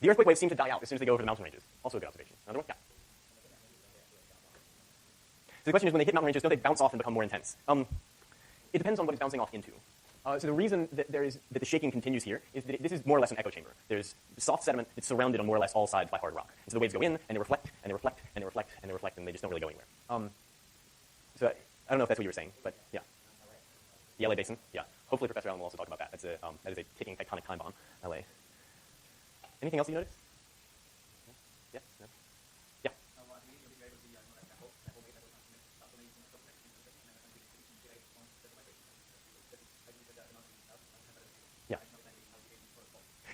The earthquake waves seem to die out as soon as they go over the mountain ranges. Also a good observation. Another one? Yeah. So the question is, when they hit mountain ranges, don't they bounce off and become more intense? It depends on what it's bouncing off into. So the reason that that the shaking continues here is that this is more or less an echo chamber. There's soft sediment that's surrounded on more or less all sides by hard rock. And so the waves go in, and they reflect, and they reflect, and they reflect, and they reflect, and they just don't really go anywhere. So I don't know if that's what you were saying, but yeah. The LA basin, yeah. Hopefully Professor Allen will also talk about that. That is a ticking tectonic time bomb, LA. Anything else you noticed? Yeah? No? Yeah.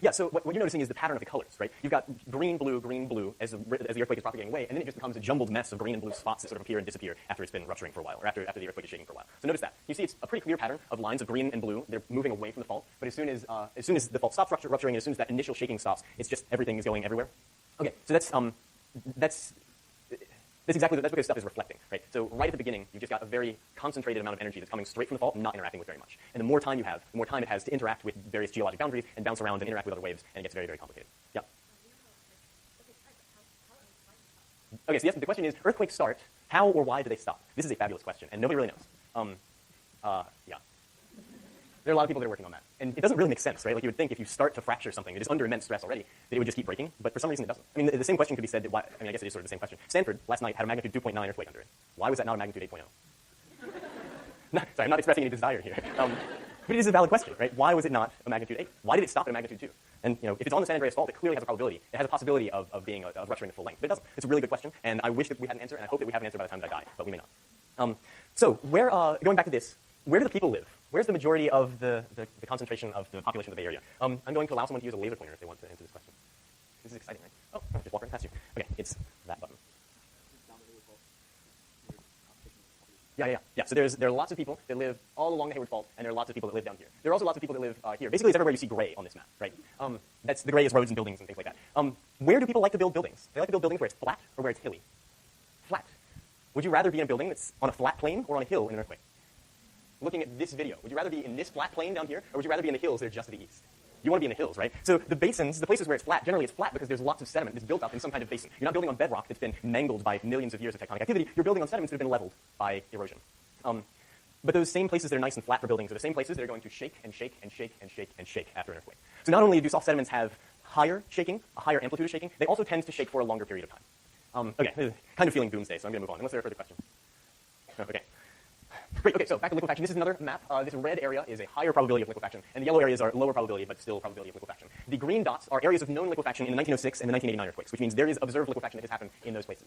Yeah, so what you're noticing is the pattern of the colors, right? You've got green, blue, as the earthquake is propagating away, and then it just becomes a jumbled mess of green and blue spots that sort of appear and disappear after it's been rupturing for a while, or after the earthquake is shaking for a while. So notice that. You see it's a pretty clear pattern of lines of green and blue. They're moving away from the fault, but as soon as the fault stops rupturing, and as soon as that initial shaking stops, it's just everything is going everywhere. Okay, so that's because stuff is reflecting, right? So right at the beginning, you've just got a very concentrated amount of energy that's coming straight from the fault and not interacting with very much. And the more time you have, the more time it has to interact with various geologic boundaries and bounce around and interact with other waves, and it gets very, very complicated. Yeah. Okay, so yes, the question is, earthquakes start, how or why do they stop? This is a fabulous question, and nobody really knows. Yeah. There are a lot of people that are working on that. And it doesn't really make sense, right? Like you would think if you start to fracture something that is under immense stress already, that it would just keep breaking, but for some reason it doesn't. I mean, the same question could be said that I guess it is sort of the same question. Stanford last night had a magnitude 2.9 earthquake under it. Why was that not a magnitude 8.0? No, sorry, I'm not expressing any desire here. But it is a valid question, right? Why was it not a magnitude 8? Why did it stop at a magnitude 2? And if it's on the San Andreas fault, it clearly has a probability. It has a possibility of rupturing at full length, but it doesn't. It's a really good question, and I wish that we had an answer, and I hope that we have an answer by the time that I die, but we may not. So going back to this, where do the people live? Where's the majority of the concentration of the population of the Bay Area? I'm going to allow someone to use a laser pointer if they want to answer this question. This is exciting, right? Oh, just walk right past you. Okay, it's that button. Yeah. So there are lots of people that live all along the Hayward Fault, and there are lots of people that live down here. There are also lots of people that live here. Basically, it's everywhere you see gray on this map, right? The gray is roads and buildings and things like that. Where do people like to build buildings? They like to build buildings where it's flat or where it's hilly. Flat. Would you rather be in a building that's on a flat plain or on a hill in an earthquake? Looking at this video, would you rather be in this flat plain down here, or would you rather be in the hills that are just to the east? You want to be in the hills, right? So the basins, the places where it's flat, generally it's flat because there's lots of sediment that's built up in some kind of basin. You're not building on bedrock that's been mangled by millions of years of tectonic activity. You're building on sediments that have been leveled by erosion. But those same places that are nice and flat for buildings are the same places that are going to shake and shake and shake and shake and shake after an earthquake. So not only do soft sediments have higher shaking, a higher amplitude of shaking, they also tend to shake for a longer period of time. Okay, kind of feeling doomsday, so I'm going to move on, unless there are further questions. Okay. Great, okay, so back to liquefaction. This is another map. This red area is a higher probability of liquefaction, and the yellow areas are lower probability, but still probability of liquefaction. The green dots are areas of known liquefaction in the 1906 and the 1989 earthquakes, which means there is observed liquefaction that has happened in those places.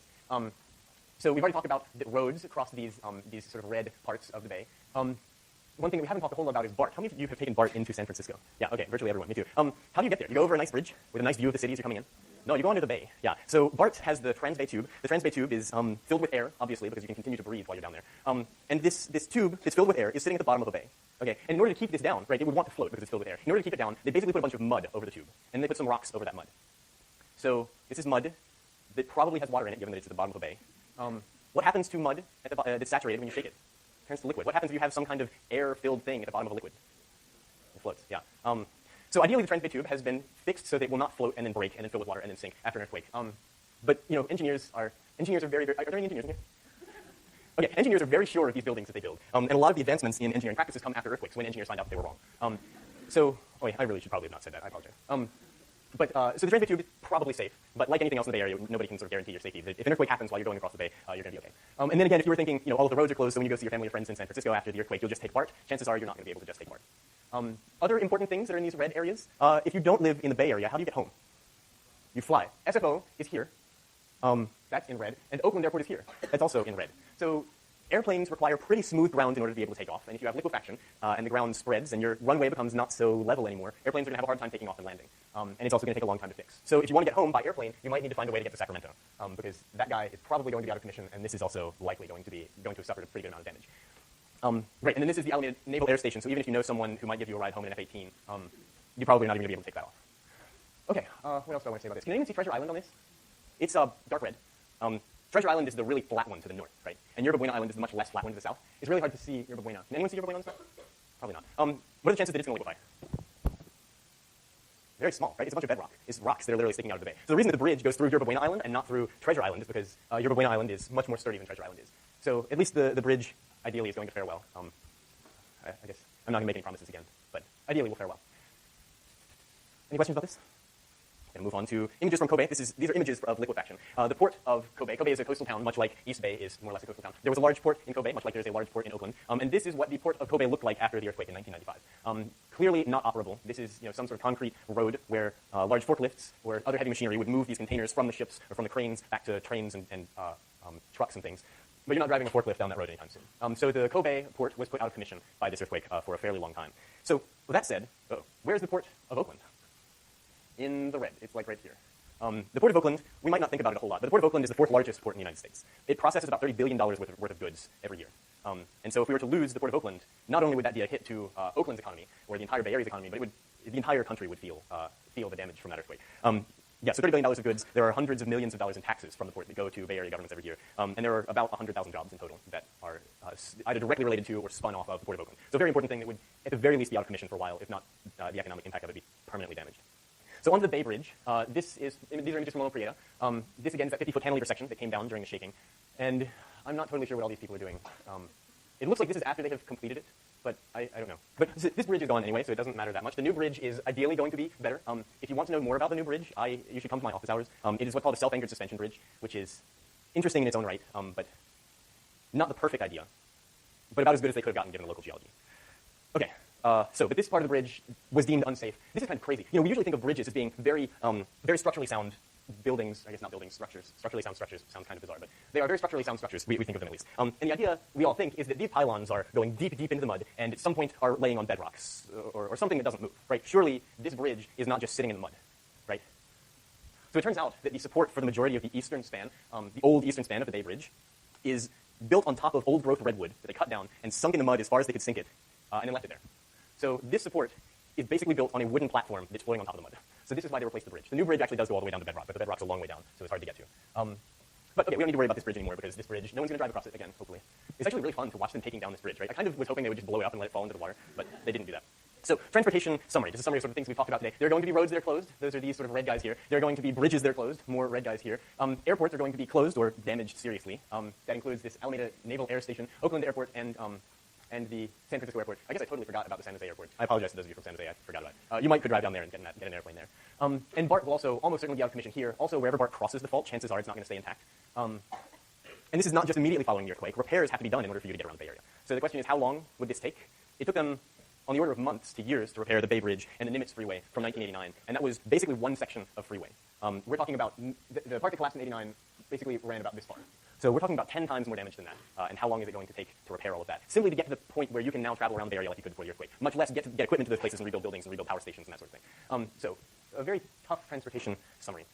So we've already talked about the roads across these sort of red parts of the bay. One thing that we haven't talked a whole lot about is BART. How many of you have taken BART into San Francisco? Yeah, okay, virtually everyone, me too. How do you get there? You go over a nice bridge with a nice view of the city as you're coming in? No, you go under the bay. Yeah, so BART has the Transbay tube. The Transbay tube is filled with air, obviously, because you can continue to breathe while you're down there. And this tube that's filled with air is sitting at the bottom of a bay. Okay, and in order to keep this down, right, it would want to float because it's filled with air. In order to keep it down, they basically put a bunch of mud over the tube, and they put some rocks over that mud. So this is mud that probably has water in it, given that it's at the bottom of a bay. What happens to mud that's saturated when you shake it? It turns to liquid. What happens if you have some kind of air-filled thing at the bottom of a liquid? It floats, yeah. So ideally, the Transbay tube has been fixed so that it will not float and then break and then fill with water and then sink after an earthquake. But engineers are very, very. Are there any engineers in here? Okay, engineers are very sure of these buildings that they build, and a lot of the advancements in engineering practices come after earthquakes when engineers find out that they were wrong. I really should probably have not said that. I apologize. So the Transbay tube is probably safe, but like anything else in the Bay Area, nobody can sort of guarantee your safety. If an earthquake happens while you're going across the bay, you're going to be okay. And then again, if you were thinking, all of the roads are closed, so when you go see your family or friends in San Francisco after the earthquake, you'll just take BART. Chances are you're not going to be able to just take BART. Other important things that are in these red areas, if you don't live in the Bay Area, how do you get home? You fly. SFO is here. That's in red. And Oakland Airport is here. That's also in red. So airplanes require pretty smooth ground in order to be able to take off. And if you have liquefaction and the ground spreads and your runway becomes not so level anymore, airplanes are going to have a hard time taking off and landing. And it's also going to take a long time to fix. So if you want to get home by airplane, you might need to find a way to get to Sacramento because that guy is probably going to be out of commission, and this is also likely going to have suffered a pretty good amount of damage. Great, and then this is the Alameda Naval Air Station, so even if you know someone who might give you a ride home in an F-18, you're probably not even going to be able to take that off. Okay, what else do I want to say about this? Can anyone see Treasure Island on this? It's dark red. Treasure Island is the really flat one to the north, right? And Yerba Buena Island is the much less flat one to the south. It's really hard to see Yerba Buena. Can anyone see Yerba Buena on this map? Probably not. What are the chances that it's going to liquefy? very small, right? It's a bunch of bedrock. It's rocks that are literally sticking out of the bay. So the reason that the bridge goes through Yerba Buena Island and not through Treasure Island is because Yerba Buena Island is much more sturdy than Treasure Island is. So at least the bridge, ideally, is going to fare well. I guess I'm not going to make any promises again, but ideally will fare well. Any questions about this? I'm going to move on to images from Kobe. These are images of liquefaction. The port of Kobe. Kobe is a coastal town, much like East Bay is more or less a coastal town. There was a large port in Kobe, much like there's a large port in Oakland. And this is what the port of Kobe looked like after the earthquake in 1995. Clearly not operable. This is some sort of concrete road where large forklifts or other heavy machinery would move these containers from the ships or from the cranes back to trains and trucks and things. But you're not driving a forklift down that road anytime soon. So the Kobe port was put out of commission by this earthquake for a fairly long time. So with that said, where's the port of Oakland? In the red. It's like right here. The Port of Oakland, we might not think about it a whole lot, but the Port of Oakland is the fourth largest port in the United States. It processes about $30 billion worth of goods every year. And so if we were to lose the Port of Oakland, not only would that be a hit to Oakland's economy, or the entire Bay Area's economy, but the entire country would feel the damage from that earthquake. So $30 billion of goods. There are hundreds of millions of dollars in taxes from the port that go to Bay Area governments every year. And there are about 100,000 jobs in total that are either directly related to or spun off of the Port of Oakland. So a very important thing that would, at the very least, be out of commission for a while, if not the economic impact of it be permanently damaged. So onto the Bay Bridge. These are images from Loma Prieta. This, again, is that 50-foot cantilever section that came down during the shaking. And I'm not totally sure what all these people are doing. It looks like this is after they have completed it, but I don't know. But this bridge is gone anyway, so it doesn't matter that much. The new bridge is ideally going to be better. If you want to know more about the new bridge, you should come to my office hours. It is what's called a self-anchored suspension bridge, which is interesting in its own right, but not the perfect idea, but about as good as they could have gotten given the local geology. Okay. But this part of the bridge was deemed unsafe. This is kind of crazy. We usually think of bridges as being very structurally sound buildings. I guess not buildings, structures. Structurally sound structures sounds kind of bizarre, but they are very structurally sound structures. We think of them at least. And the idea we all think is that these pylons are going deep, deep into the mud, and at some point are laying on bedrocks or something that doesn't move. Right? Surely this bridge is not just sitting in the mud, right? So it turns out that the support for the majority of the eastern span, the old eastern span of the Bay Bridge, is built on top of old-growth redwood that they cut down and sunk in the mud as far as they could sink it, and then left it there. So this support is basically built on a wooden platform that's floating on top of the mud. So this is why they replaced the bridge. The new bridge actually does go all the way down to bedrock, but the bedrock's a long way down, so it's hard to get to. But okay, we don't need to worry about this bridge anymore because this bridge, no one's going to drive across it again, hopefully. It's actually really fun to watch them taking down this bridge, right? I kind of was hoping they would just blow it up and let it fall into the water, but they didn't do that. So transportation summary. This is a summary of sort of things we've talked about today. There are going to be roads that are closed. Those are these sort of red guys here. There are going to be bridges that are closed. More red guys here. Airports are going to be closed or damaged seriously. That includes this Alameda Naval Air Station, Oakland Airport, and the San Francisco Airport. I guess I totally forgot about the San Jose Airport. I apologize to those of you from San Jose. I forgot about it. You might could drive down there and get an airplane there. And BART will also almost certainly be out of commission here. Also, wherever BART crosses the fault, chances are it's not going to stay intact. And this is not just immediately following the earthquake. Repairs have to be done in order for you to get around the Bay Area. So the question is, how long would this take? It took them on the order of months to years to repair the Bay Bridge and the Nimitz Freeway from 1989, and that was basically one section of freeway. We're talking about the part that collapsed in 89 basically ran about this far. So we're talking about 10 times more damage than that, and how long is it going to take to repair all of that? Simply to get to the point where you can now travel around the Bay Area like you could before the earthquake, much less get equipment to those places and rebuild buildings and rebuild power stations and that sort of thing. So a very tough transportation summary.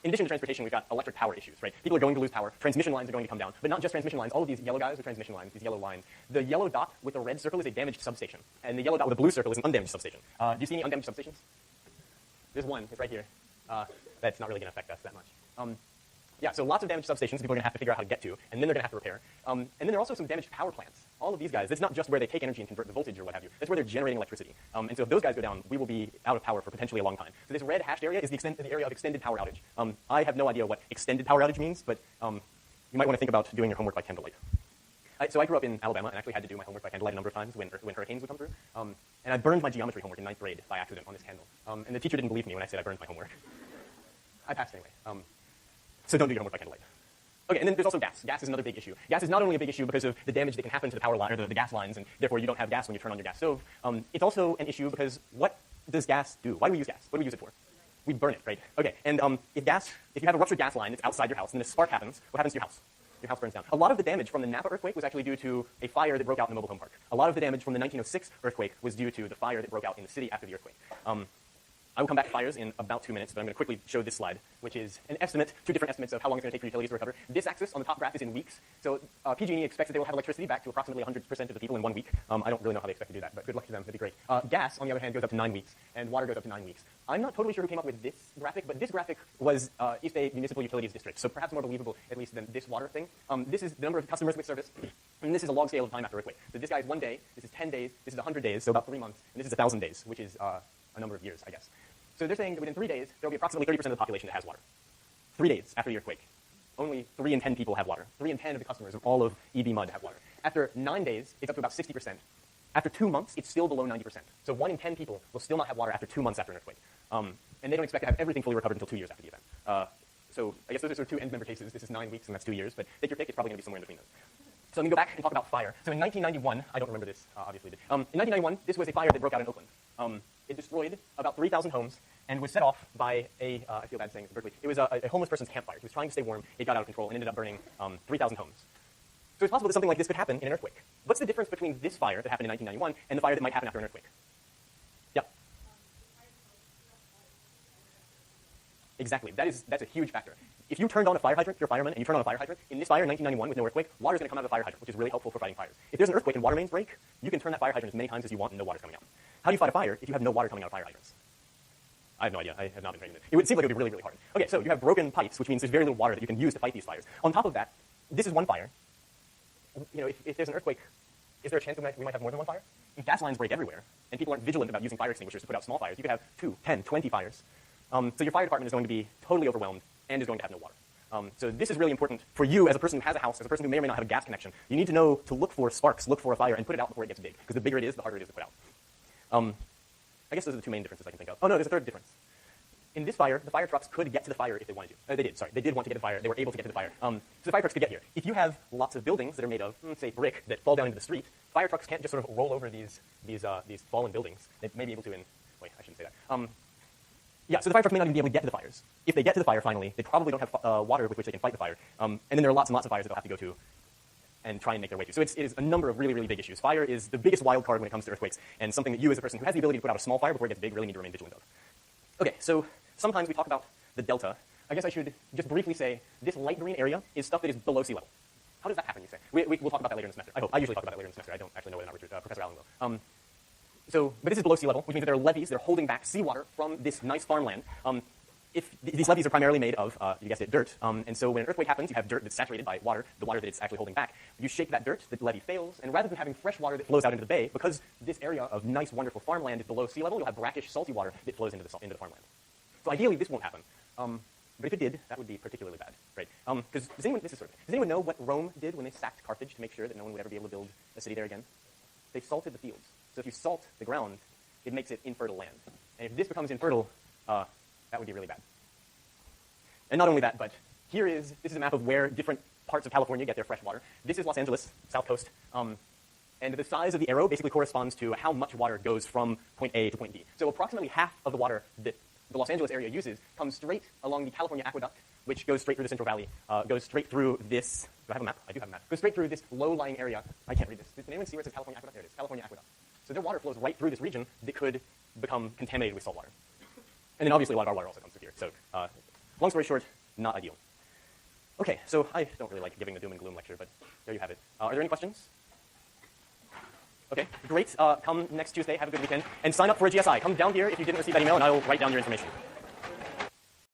In addition to transportation, we've got electric power issues, right? People are going to lose power. Transmission lines are going to come down. But not just transmission lines. All of these yellow guys are transmission lines, these yellow lines. The yellow dot with the red circle is a damaged substation. And the yellow dot with the blue circle is an undamaged substation. Do you see any undamaged substations? There's one. It's right here. That's not really going to affect us that much. So lots of damaged substations people are going to have to figure out how to get to, and then they're going to have to repair. And then there are also some damaged power plants. All of these guys, it's not just where they take energy and convert the voltage or what have you. That's where they're generating electricity. And so if those guys go down, we will be out of power for potentially a long time. So this red hashed area is the area of extended power outage. I have no idea what extended power outage means, but you might want to think about doing your homework by candlelight. So I grew up in Alabama and actually had to do my homework by candlelight a number of times when hurricanes would come through. And I burned my geometry homework in 9th grade by accident on this candle. And the teacher didn't believe me when I said I burned my homework. I passed anyway. So don't do your homework by candlelight. Okay, and then there's also gas. Gas is another big issue. Gas is not only a big issue because of the damage that can happen to the power line or the gas lines, and therefore you don't have gas when you turn on your gas stove. It's also an issue because what does gas do? Why do we use gas? What do we use it for? We burn it, right? Okay, and if you have a ruptured gas line that's outside your house and then a spark happens, what happens to your house? Your house burns down. A lot of the damage from the Napa earthquake was actually due to a fire that broke out in the mobile home park. A lot of the damage from the 1906 earthquake was due to the fire that broke out in the city after the earthquake. I will come back to fires in about 2 minutes, but I'm going to quickly show this slide, which is an estimate, 2 different estimates of how long it's going to take for utilities to recover. This axis on the top graph is in weeks. So PG&E expects that they will have electricity back to approximately 100% of the people in 1 week. I don't really know how they expect to do that, but good luck to them. That'd be great. Gas, on the other hand, goes up to 9 weeks, and water goes up to 9 weeks. I'm not totally sure who came up with this graphic, but this graphic was East Bay Municipal Utilities District, so perhaps more believable, at least, than this water thing. This is the number of customers with service, and this is a log scale of time after earthquake. So this guy is 1 day, this is 10 days, this is 100 days, so about 3 months, and this is 1,000 days, which is a number of years, I guess. So they're saying that within 3 days, there will be approximately 30% of the population that has water. 3 days after the earthquake. Only 3 in 10 people have water. 3 in 10 of the customers of all of EB Mud have water. After 9 days, it's up to about 60%. After 2 months, it's still below 90%. So 1 in 10 people will still not have water after 2 months after an earthquake. And they don't expect to have everything fully recovered until 2 years after the event. So I guess those are sort of 2 end member cases. This is 9 weeks, and that's 2 years. But take your pick, it's probably going to be somewhere in between those. So I'm going to go back and talk about fire. So in 1991, I don't remember this, obviously. But, in 1991, this was a fire that broke out in Oakland. It destroyed about 3,000 homes and was set off by I feel bad saying this in Berkeley, it was a homeless person's campfire. He was trying to stay warm. It got out of control and ended up burning 3,000 homes. So it's possible that something like this could happen in an earthquake. What's the difference between this fire that happened in 1991 and the fire that might happen after an earthquake? Yeah. Exactly. That's a huge factor. If you turned on a fire hydrant, if you're a fireman, and you turn on a fire hydrant, in this fire in 1991 with no earthquake, water's going to come out of the fire hydrant, which is really helpful for fighting fires. If there's an earthquake and water mains break, you can turn that fire hydrant as many times as you want and no water's coming out. How do you fight a fire if you have no water coming out of fire hydrants? I have no idea. I have not been trained in it. It would seem like it would be really, really hard. Okay, so you have broken pipes, which means there's very little water that you can use to fight these fires. On top of that, this is one fire. You know, if there's an earthquake, is there a chance that we might have more than one fire? If gas lines break everywhere, and people aren't vigilant about using fire extinguishers to put out small fires, you could have 2, 10, 20 fires. So your fire department is going to be totally overwhelmed and is going to have no water. So this is really important for you as a person who has a house, as a person who may or may not have a gas connection. You need to know to look for sparks, look for a fire, and put it out before it gets big. Because the bigger it is, the harder it is to put out. I guess those are the 2 main differences I can think of. Oh, no, there's a third difference. In this fire, the fire trucks could get to the fire if they wanted to. They did, sorry. They did want to get to the fire. They were able to get to the fire. So the fire trucks could get here. If you have lots of buildings that are made of, say, brick that fall down into the street, fire trucks can't just sort of roll over these fallen buildings. They may be able to wait, I shouldn't say that. Yeah, so the fire trucks may not even be able to get to the fires. If they get to the fire finally, they probably don't have water with which they can fight the fire. And then there are lots and lots of fires that they'll have to go to and try and make their way to. So it is a number of really, really big issues. Fire is the biggest wild card when it comes to earthquakes, and something that you as a person who has the ability to put out a small fire before it gets big really need to remain vigilant of. Okay, so sometimes we talk about the delta. I guess I should just briefly say this light green area is stuff that is below sea level. How does that happen, you say? We'll talk about that later in the semester. I hope. I usually talk about it later in the semester. I don't actually know whether or not Professor Allen will. But this is below sea level, which means that there are levees that are holding back seawater from this nice farmland. These levees are primarily made of, you guessed it, dirt. And so when an earthquake happens, you have dirt that's saturated by water, the water that it's actually holding back. You shake that dirt, the levee fails, and rather than having fresh water that flows out into the bay, because this area of nice, wonderful farmland is below sea level, you'll have brackish, salty water that flows into the farmland. So ideally, this won't happen. But if it did, that would be particularly bad, right? Because does anyone know what Rome did when they sacked Carthage to make sure that no one would ever be able to build a city there again? They salted the fields. So if you salt the ground, it makes it infertile land. And if this becomes infertile, that would be really bad. And not only that, but this is a map of where different parts of California get their fresh water. This is Los Angeles, south coast. And the size of the arrow basically corresponds to how much water goes from point A to point B. So approximately half of the water that the Los Angeles area uses comes straight along the California aqueduct, which goes straight through the Central Valley, goes straight through this. Do I have a map? I do have a map. Goes straight through this low-lying area. I can't read this. Does anyone see where it says California aqueduct? There it is, California aqueduct. So their water flows right through this region that could become contaminated with salt water. And then obviously a lot of our water also comes through here. So long story short, not ideal. Okay, so I don't really like giving the doom and gloom lecture, but there you have it. Are there any questions? Okay, great. Come next Tuesday, have a good weekend, and sign up for a GSI. Come down here if you didn't receive that email, and I will write down your information.